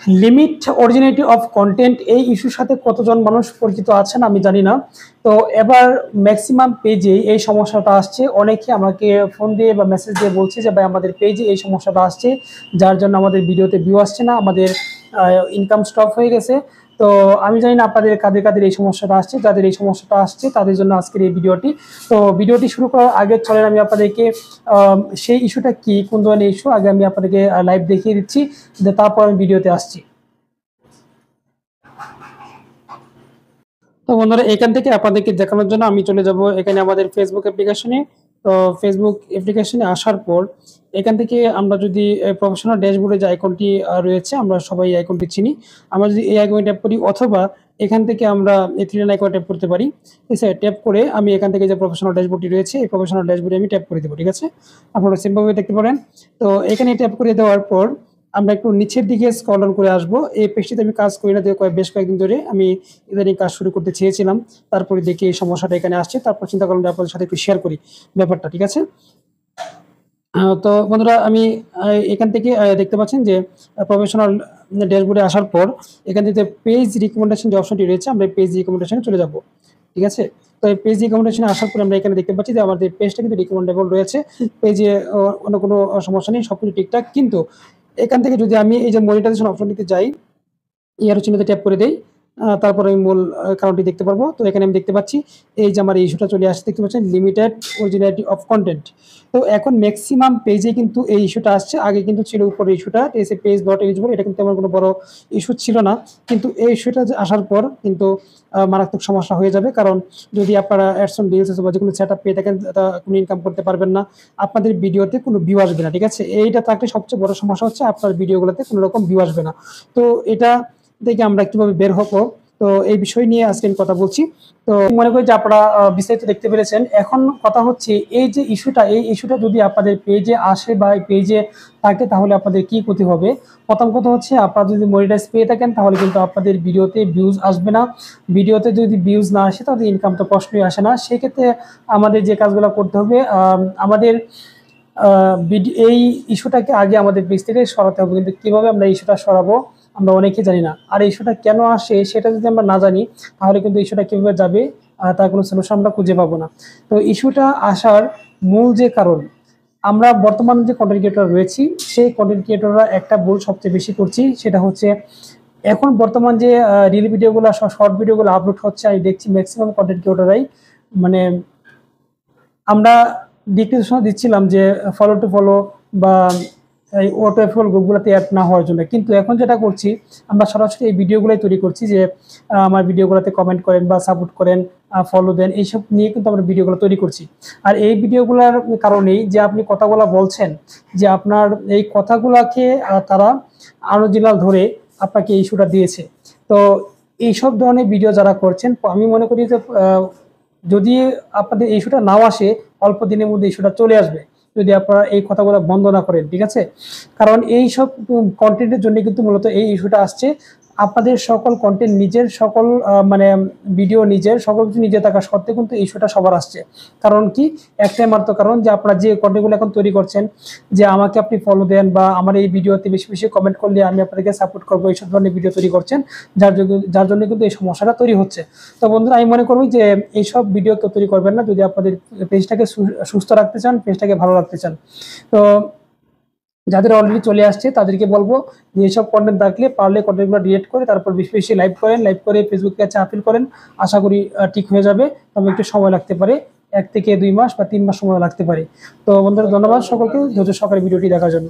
Limit originality of content এই ইস্যুর সাথে কতজন মানুষ পরিচিত আছেন আমি জানি না। তো এবার ম্যাক্সিমাম পেজে এই সমস্যাটা আসছে। অনেকে আমাকে ফোন দিয়ে বা মেসেজ দিয়ে বলছে যে ভাই আমাদের পেজে এই সমস্যাটা আসছে, যার জন্য আমাদের ভিডিওতে ভিউ আসছে না, আমাদের ইনকাম স্টপ হয়ে গেছে। তো আমি জানি না আপনাদের কাদের কাদের এই সমস্যাটা আসছে। যাদের এই সমস্যাটা আসছে তাদের জন্য আজকের এই ভিডিওটি। তো ভিডিওটি শুরু করার আগে চলেন আমি আপনাদেরকে সেই ইস্যুটা কি, কোন ধরনের ইস্যু, আগে আমি আপনাদেরকে লাইভ দেখিয়ে দিচ্ছি, তারপর আমি ভিডিওতে আসছি। তো বন্ধুরা, এখান থেকে আপনাদেরকে দেখানোর জন্য আমি চলে যাব এখানে আমাদের ফেসবুক অ্যাপ্লিকেশনে। তো ফেসবুক অ্যাপ্লিকেশনে আসার পর এখান থেকে আমরা যদি প্রফেশনাল ড্যাশবোর্ডে যে আইকনটি রয়েছে, আমরা সবাই এই আইকনটি চিনি। আমরা যদি এই আইকনে ট্যাপ করি অথবা এখান থেকে আমরা এই থ্রি লাইন আইকনে ট্যাপ করতে পারি। ঠিক আছে, ট্যাপ করে আমি এখান থেকে যে প্রফেশনাল ড্যাশবোর্ডটি রয়েছে এই প্রফেশনাল ড্যাশবোর্ডে আমি ট্যাপ করে দেবো। ঠিক আছে, আপনারা সিম্পলভাবে দেখতে পারেন। তো এখানে ট্যাপ করে দেওয়ার পর আমরা একটু নিচের দিকে স্ক্রল ডাউন করে আসবো। এই পেজটিতে আমি কাজ করি না, বেশ কয়েকদিন ধরে আমি ইদানিং কাজ শুরু করতে চেয়েছিলাম, তারপরে দেখি এই সমস্যাটা এখানে আসছে, তারপর চিন্তা করলাম যে আপনাদের সাথে একটু শেয়ার করি ব্যাপারটা। ঠিক আছে, তো বন্ধুরা আমি এখান থেকে দেখতে পাচ্ছেন যে প্রফেশনাল ড্যাশবোর্ডে আসার পর এখান থেকে পেজ রিকমেন্ডেশন যে অপশনটি রয়েছে, আমরা পেজ রিকমেন্ডেশনে চলে যাব। ঠিক আছে, তো এই পেজ রিকমেন্ডেশনে আসার পর আমরা এখানে দেখতে পাচ্ছি যে আমাদের পেজটা কিন্তু রিকমেন্ডেবল রয়েছে। পেজে অন্য কোনো সমস্যা নেই, সবকিছু ঠিকঠাক। কিন্তু এখান থেকে যদি আমি এই যে মনিটাইজেশন অপশনটিতে যাই, ইয়ারো চিহ্নতে ট্যাপ করে দেই, তারপরে আমি মূল কারণটি দেখতে পারবো। তো এখানে আমি দেখতে পাচ্ছি এই যে আমার এই ইস্যুটা চলে আসছে, দেখতে পাচ্ছেন লিমিটেড অরিজিনালিটি অফ কন্টেন্ট। তো এখন ম্যাক্সিমাম পেজে কিন্তু এই ইস্যুটা আসছে। আগে কিন্তু ছিল উপরে ইস্যুটা এসে পেজ নট এলিজিবল, এটা কিন্তু আমার কোনো বড় ইস্যু ছিল না। কিন্তু এই ইস্যুটা আসার পর কিন্তু মারাত্মক সমস্যা হয়ে যাবে। কারণ যদি আপনারা অ্যাডস অন রিলস বা যে কোনো সেট আপ পেয়ে থাকেন, কোনো ইনকাম করতে পারবেন না, আপনাদের ভিডিওতে কোনো ভিউ আসবে না। ঠিক আছে, এইটা থাকলে সবচেয়ে বড় সমস্যা হচ্ছে আপনার ভিডিওগুলোতে কোনো রকম ভিউ আসবে না। তো এটা থেকে আমরা কিভাবে বের হবো, তো এই বিষয় নিয়ে আজকে আমি কথা বলছি। তো মনে করি যে আপনারা বিস্তারিত দেখতে পেরেছেন। এখন কথা হচ্ছে এই যে ইস্যুটা, এই ইস্যুটা যদি আপনাদের পেজে আসে বা পেজে থাকে তাহলে আপনাদের কি ক্ষতি হবে। প্রথম কথা হচ্ছে আপনারা যদি মনিটাইজ পেয়ে থাকেন তাহলে কিন্তু আপনাদের ভিডিওতে ভিউজ আসবে না। ভিডিওতে যদি ভিউজ না আসে তাহলে ইনকাম তো প্রশ্নই আসে না। সেক্ষেত্রে আমাদের যে কাজগুলো করতে হবে, আমাদের এই ইস্যুটাকে আগে আমাদের পেজ থেকে সরাতে হবে। কিন্তু কিভাবে আমরা ইস্যুটা সরাবো আমরা অনেকেই জানি না। আর ইস্যুটা কেন আসে সেটা যদি আমরা না জানি তাহলে কিন্তু ইস্যুটা কীভাবে যাবে তার কোনো সলিউশন আমরা খুঁজে পাবো না। তো ইস্যুটা আসার মূল যে কারণ, আমরা বর্তমানে যে কন্টেন্ট ক্রিয়েটর রয়েছি সেই কন্টেন্ট ক্রিয়েটররা একটা ভুল সবচেয়ে বেশি করছি, সেটা হচ্ছে এখন বর্তমান যে রিল ভিডিওগুলো শর্ট ভিডিওগুলো আপলোড হচ্ছে, আমি দেখছি ম্যাক্সিমাম কন্টেন্ট ক্রিয়েটররাই মানে আমরা ডিসক্রিপশনে দিচ্ছিলাম যে ফলো টু ফলো বা এই অটো অ্যাপ্রুভাল গ্রুপগুলোতে অ্যাড না হওয়ার জন্য, কিন্তু এখন যেটা করছি আমরা সরাসরি এই ভিডিওগুলোই তৈরি করছি যে আমার ভিডিওগুলোতে কমেন্ট করেন বা সাপোর্ট করেন, ফলো দেন, এইসব নিয়ে কিন্তু আমরা ভিডিওগুলো তৈরি করছি। আর এই ভিডিওগুলোর কারণেই যে আপনি কথাগুলো বলছেন, যে আপনার এই কথাগুলোকে তারা অরিজিনাল ধরে আপনাকে এই ইস্যুটা দিয়েছে। তো এইসব ধরনের ভিডিও যারা করছেন, আমি মনে করি যে যদি আপনাদের এই ইস্যুটা নাও আসে অল্প দিনের মধ্যে ইস্যুটা চলে আসবে যদি আপনারা এই কথাগুলো বন্ধ না করেন। ঠিক আছে, কারণ এই সব কন্টেন্টের জন্য কিন্তু মূলত এই ইস্যুটা আসছে। আপনাদের সকল কন্টেন্ট নিজের, সকল মানে ভিডিও নিজের, সকল কিছু নিজে থাকা সত্ত্বেও কিন্তু ইস্যুটা সবার আসছে। কারণ কি, একটাই মাত্র কারণ যে আপনারা যে কন্টেন্টগুলো এখন তৈরি করছেন, যে আমাকে আপনি ফলো দেন বা আমার এই ভিডিওতে বেশি বেশি কমেন্ট করলে আমি আপনাদেরকে সাপোর্ট করবো, এইসব ধরনের ভিডিও তৈরি করছেন, যার জন্য কিন্তু এই সমস্যাটা তৈরি হচ্ছে। তো বন্ধুরা, আমি মনে করবো যে এইসব ভিডিও কেউ তৈরি করবেন না যদি আপনাদের পেজটাকে সুস্থ রাখতে চান, পেজটাকে ভালো রাখতে চান। তো যাদের অলরেডি চলে আসছে তাদেরকে বলবো যে এইসব কন্টেন্ট থাকলে পারলে কন্টেন্টগুলো ডিলিট করে তারপর বেশি বেশি লাইভ করেন, লাইভ করে ফেসবুকে কাছে আপিল করেন। আশা করি ঠিক হয়ে যাবে, তবে একটু সময় লাগতে পারে, 1 থেকে 2 মাস বা 3 মাস সময় লাগতে পারে। তো বন্ধুরা, ধন্যবাদ সকলকে ধৈর্য সহকারে ভিডিওটি দেখার জন্য।